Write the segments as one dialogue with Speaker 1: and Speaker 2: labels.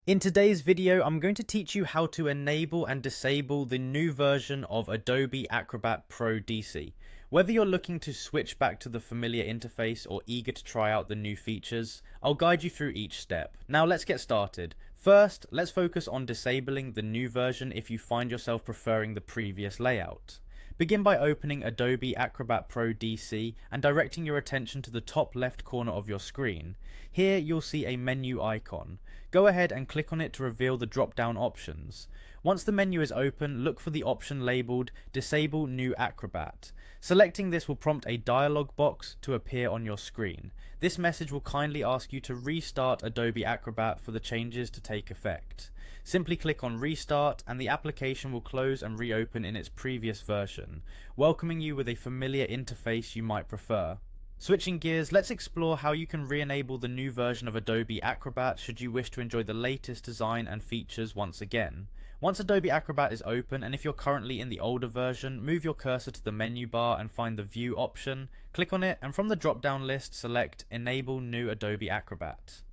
Speaker 1: In today's video, I'm going to teach you how to enable and disable the new version of Adobe Acrobat Pro DC. Whether you're looking to switch back to the familiar interface or eager to try out the new features, I'll guide you through each step. Now let's get started. First, let's focus on disabling the new version if you find yourself preferring the previous layout. Begin by opening Adobe Acrobat Pro DC and directing your attention to the top left corner of your screen. Here you'll see a menu icon. Go ahead and click on it to reveal the drop-down options. Once the menu is open, look for the option labelled Disable New Acrobat. Selecting this will prompt a dialog box to appear on your screen. This message will kindly ask you to restart Adobe Acrobat for the changes to take effect. Simply click on Restart and the application will close and reopen in its previous version, welcoming you with a familiar interface you might prefer. Switching gears, let's explore how you can re-enable the new version of Adobe Acrobat should you wish to enjoy the latest design and features once again. Once Adobe Acrobat is open, and if you're currently in the older version, move your cursor to the menu bar and find the View option, click on it, and from the drop-down list select Enable New Adobe Acrobat.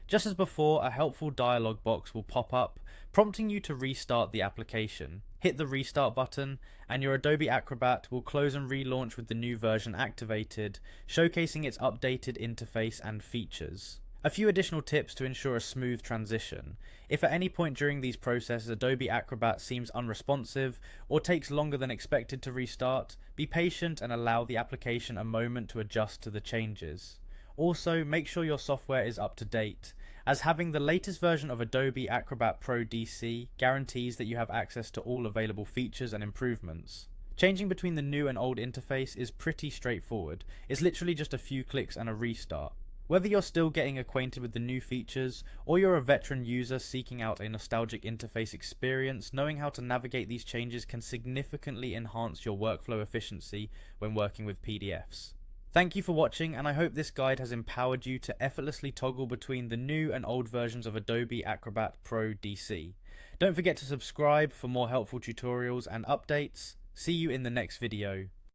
Speaker 1: Just as before, a helpful dialog box will pop up, prompting you to restart the application. Hit the restart button, and your Adobe Acrobat will close and relaunch with the new version activated, showcasing its updated interface and features. A few additional tips to ensure a smooth transition. If at any point during these processes Adobe Acrobat seems unresponsive or takes longer than expected to restart, be patient and allow the application a moment to adjust to the changes. Also, make sure your software is up to date, as having the latest version of Adobe Acrobat Pro DC guarantees that you have access to all available features and improvements. Changing between the new and old interface is pretty straightforward. It's literally just a few clicks and a restart. Whether you're still getting acquainted with the new features, or you're a veteran user seeking out a nostalgic interface experience, knowing how to navigate these changes can significantly enhance your workflow efficiency when working with PDFs. Thank you for watching, and I hope this guide has empowered you to effortlessly toggle between the new and old versions of Adobe Acrobat Pro DC. Don't forget to subscribe for more helpful tutorials and updates. See you in the next video.